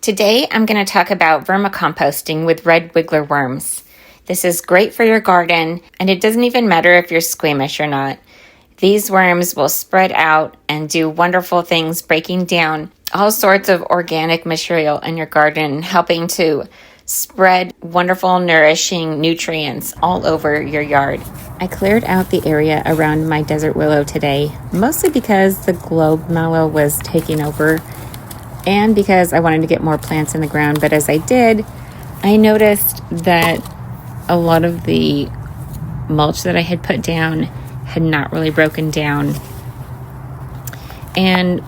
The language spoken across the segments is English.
Today, I'm going to talk about vermicomposting with red wiggler worms. This is great for your garden, and it doesn't even matter if you're squeamish or not. These worms will spread out and do wonderful things, breaking down all sorts of organic material in your garden, helping to spread wonderful, nourishing nutrients all over your yard. I cleared out the area around my desert willow today, mostly because the globe mallow was taking over and because I wanted to get more plants in the ground. But as I did, I noticed that a lot of the mulch that I had put down had not really broken down, and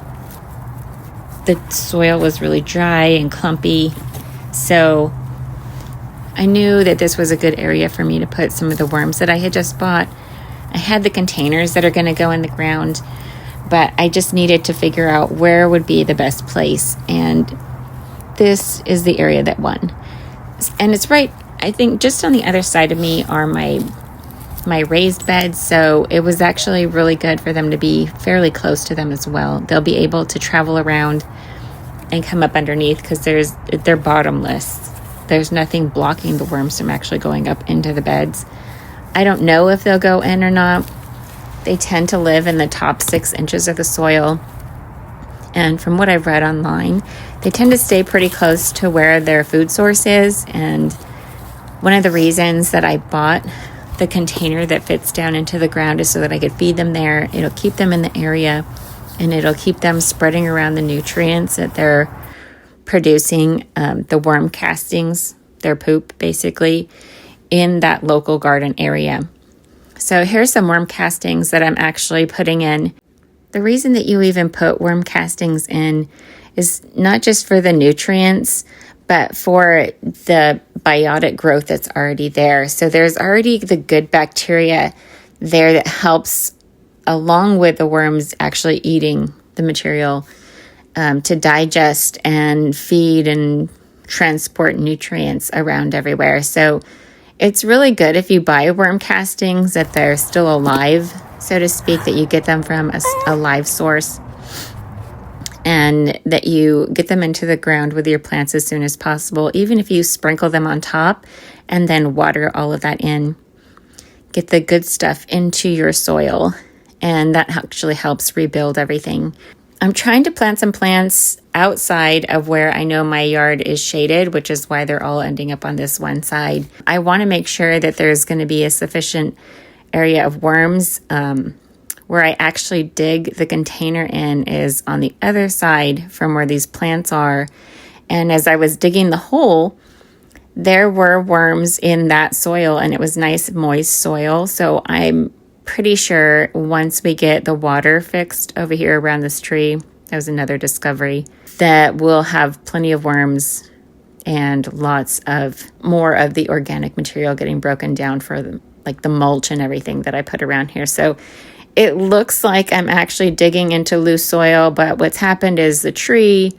the soil was really dry and clumpy. So I knew that this was a good area for me to put some of the worms that I had just bought. I had the containers that are going to go in the ground, but I just needed to figure out where would be the best place. And this is the area that won. And it's right, I think, just on the other side of me are my raised beds. So it was actually really good for them to be fairly close to them as well. They'll be able to travel around and come up underneath because they're bottomless. There's nothing blocking the worms from actually going up into the beds. I don't know if they'll go in or not. They tend to live in the top 6 inches of the soil. And from what I've read online, they tend to stay pretty close to where their food source is. And one of the reasons that I bought the container that fits down into the ground is so that I could feed them there. It'll keep them in the area, and it'll keep them spreading around the nutrients that they're producing, the worm castings, their poop basically, in that local garden area. So here's some worm castings that I'm actually putting in. The reason that you even put worm castings in is not just for the nutrients, but for the biotic growth that's already there. So there's already the good bacteria there that helps, along with the worms actually eating the material, to digest and feed and transport nutrients around everywhere. So it's really good if you buy worm castings that they're still alive, so to speak, that you get them from a live source, and that you get them into the ground with your plants as soon as possible, even if you sprinkle them on top and then water all of that in. Get the good stuff into your soil, and that actually helps rebuild everything. I'm trying to plant some plants outside of where I know my yard is shaded, which is why they're all ending up on this one side. I want to make sure that there's going to be a sufficient area of worms. Where I actually dig the container in is on the other side from where these plants are. And as I was digging the hole, there were worms in that soil, and it was nice, moist soil. So I'm pretty sure once we get the water fixed over here around this tree, that was another discovery, that we'll have plenty of worms and lots of more of the organic material getting broken down for the mulch and everything that I put around here. So it looks like I'm actually digging into loose soil, but what's happened is the tree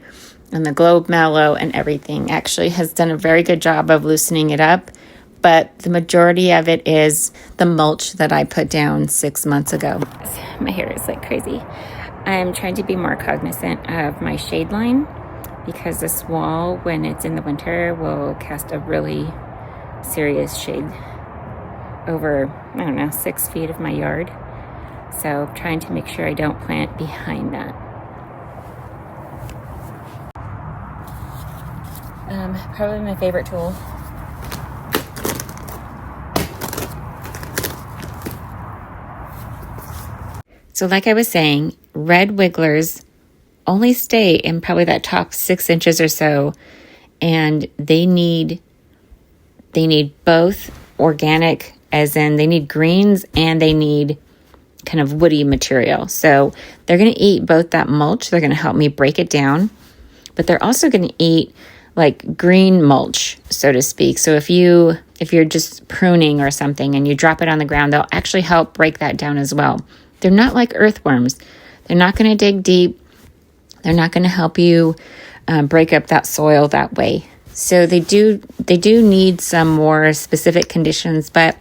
and the globe mallow and everything actually has done a very good job of loosening it up. But the majority of it is the mulch that I put down 6 months ago. My hair is like crazy. I'm trying to be more cognizant of my shade line because this wall, when it's in the winter, will cast a really serious shade over, 6 feet of my yard. So I'm trying to make sure I don't plant behind that. Probably my favorite tool. So like I was saying, red wigglers only stay in probably that top 6 inches or so, and they need both organic, as in they need greens and they need kind of woody material. So they're going to eat both that mulch. They're going to help me break it down, but they're also going to eat like green mulch, so to speak. So if you're just pruning or something and you drop it on the ground, they'll actually help break that down as well. They're not like earthworms. They're not going to dig deep. They're not going to help you break up that soil that way. So they do need some more specific conditions, but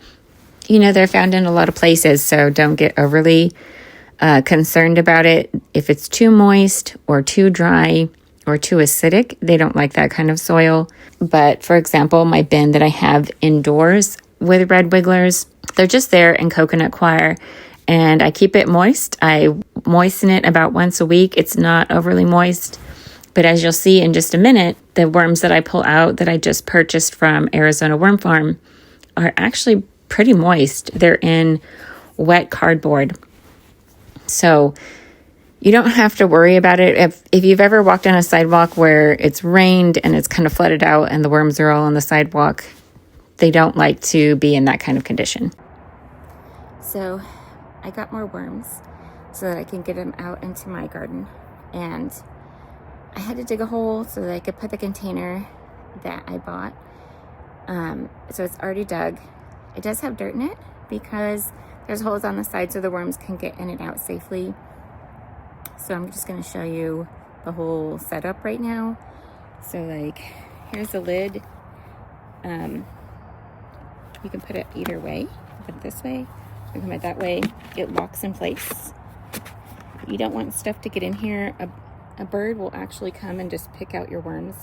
they're found in a lot of places, so don't get overly concerned about it. If it's too moist or too dry, or too acidic. They don't like that kind of soil. But for example, my bin that I have indoors with red wigglers, they're just there in coconut coir, and I keep it moist. I moisten it about once a week. It's not overly moist, but as you'll see in just a minute, the worms that I pull out that I just purchased from Arizona Worm Farm are actually pretty moist. They're in wet cardboard. So you don't have to worry about it. If you've ever walked on a sidewalk where it's rained and it's kind of flooded out and the worms are all on the sidewalk, they don't like to be in that kind of condition. So I got more worms so that I can get them out into my garden. And I had to dig a hole so that I could put the container that I bought. So it's already dug. It does have dirt in it because there's holes on the side so the worms can get in and out safely. So I'm just going to show you the whole setup right now. So like, here's the lid. You can put it either way. Put it this way, you can put it that way. It locks in place. You don't want stuff to get in here. A bird will actually come and just pick out your worms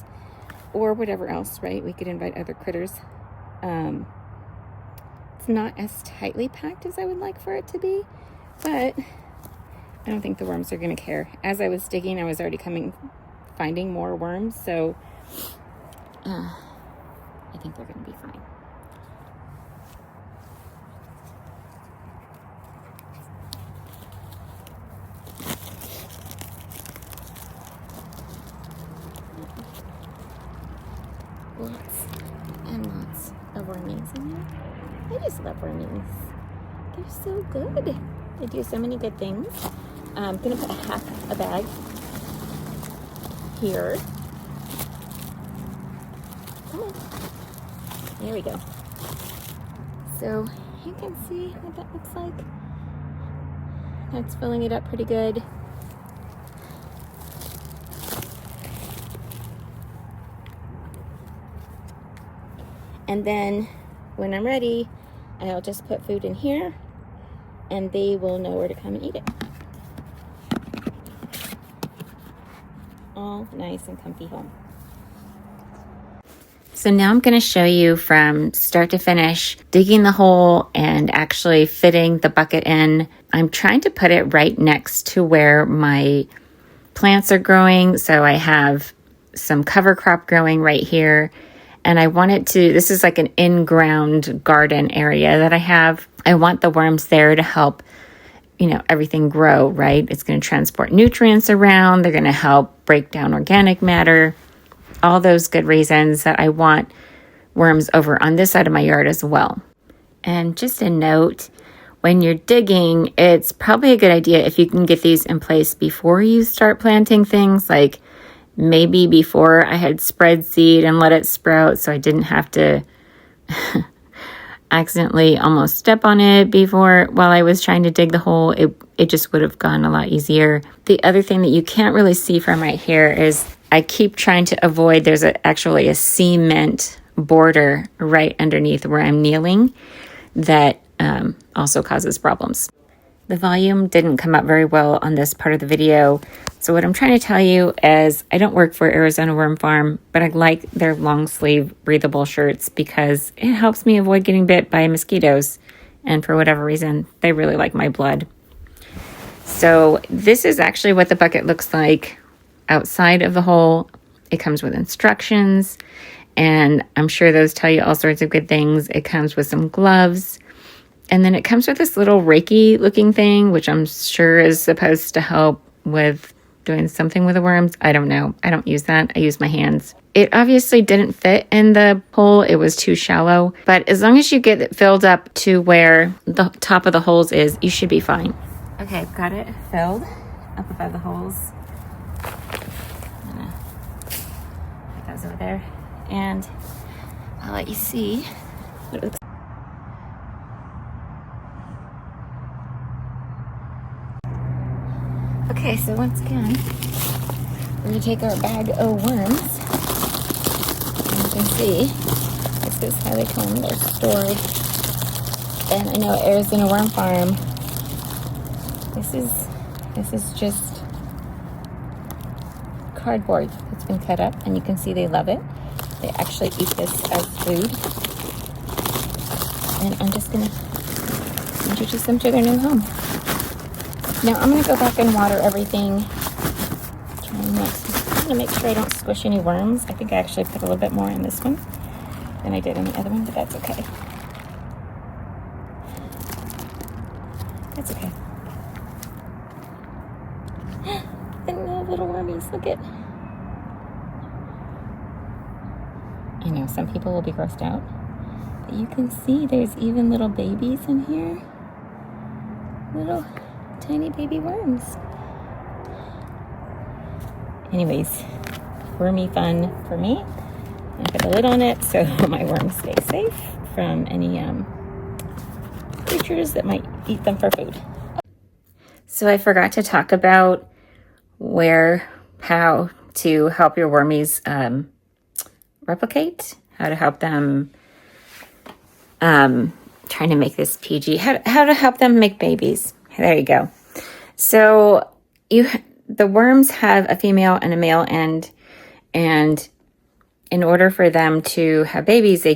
or whatever else, right? We could invite other critters. It's not as tightly packed as I would like for it to be, but I don't think the worms are going to care. As I was digging, I was already finding more worms, so I think they're going to be fine. Lots and lots of wormies in there. I just love wormies. They're so good. They do so many good things. I'm going to put half a bag here. Come on. There we go. So you can see what that looks like. That's filling it up pretty good. And then when I'm ready, I'll just put food in here and they will know where to come and eat it. All nice and comfy home. So now I'm going to show you from start to finish, digging the hole and actually fitting the bucket in. I'm trying to put it right next to where my plants are growing. So I have some cover crop growing right here. And I want it to, this is like an in-ground garden area that I have. I want the worms there to help, everything grow, right? It's going to transport nutrients around. They're going to help break down organic matter. All those good reasons that I want worms over on this side of my yard as well. And just a note, when you're digging, it's probably a good idea if you can get these in place before you start planting things, like maybe before I had spread seed and let it sprout so I didn't have to accidentally almost step on it while I was trying to dig the hole. It just would have gone a lot easier. The other thing that you can't really see from right here is I keep trying to avoid, there's actually a cement border right underneath where I'm kneeling that also causes problems. The volume didn't come up very well on this part of the video. So what I'm trying to tell you is I don't work for Arizona Worm Farm, but I like their long sleeve breathable shirts because it helps me avoid getting bit by mosquitoes. And for whatever reason, they really like my blood. So this is actually what the bucket looks like outside of the hole. It comes with instructions, and I'm sure those tell you all sorts of good things. It comes with some gloves. And then it comes with this little Reiki looking thing, which I'm sure is supposed to help with doing something with the worms. I don't know. I don't use that. I use my hands. It obviously didn't fit in the hole. It was too shallow. But as long as you get it filled up to where the top of the holes is, you should be fine. Okay, got it filled up above the holes. I'm gonna put those over there. And I'll let you see what it looks like. Okay, so once again, we're going to take our bag of worms. And you can see, this is how they come. They're stored. And I know at Arizona Worm Farm, this is just cardboard that's been cut up, and you can see they love it. They actually eat this as food. And I'm just gonna introduce them to their new home. Now I'm gonna go back and water everything. I'm gonna make sure I don't squish any worms. I think I actually put a little bit more in this one than I did in the other one, but that's okay. That's okay. And little wormies, look at. I know some people will be grossed out, but you can see there's even little babies in here. Little tiny baby worms. Anyways, wormy fun for me. I put a lid on it so my worms stay safe from any creatures that might eat them for food. So I forgot to talk about how to help your wormies replicate, how to help them, trying to make this PG, how to help them make babies. There you go. So the worms have a female and a male end, and in order for them to have babies, they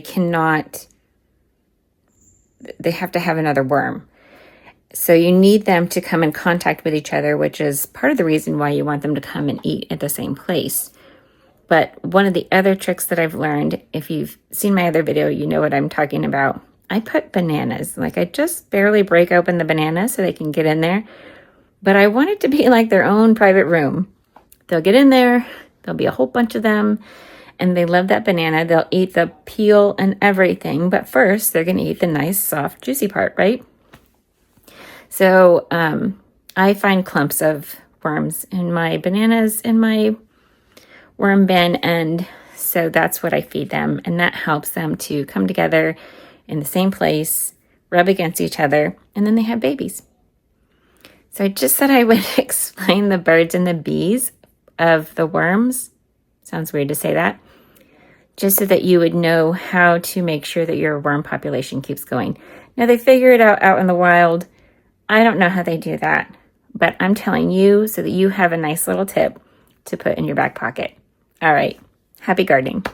have to have another worm. So you need them to come in contact with each other, which is part of the reason why you want them to come and eat at the same place. But one of the other tricks that I've learned, if you've seen my other video, you know what I'm talking about. I put bananas, like I just barely break open the banana so they can get in there. But I want it to be like their own private room. They'll get in there, there'll be a whole bunch of them, and they love that banana. They'll eat the peel and everything, but first they're gonna eat the nice, soft, juicy part, right? So I find clumps of worms in my bananas in my worm bin, and so that's what I feed them, and that helps them to come together in the same place, rub against each other, and then they have babies. So I just said I would explain the birds and the bees of the worms. Sounds weird to say that. Just so that you would know how to make sure that your worm population keeps going. Now they figure it out in the wild. I don't know how they do that, but I'm telling you so that you have a nice little tip to put in your back pocket. All right, happy gardening.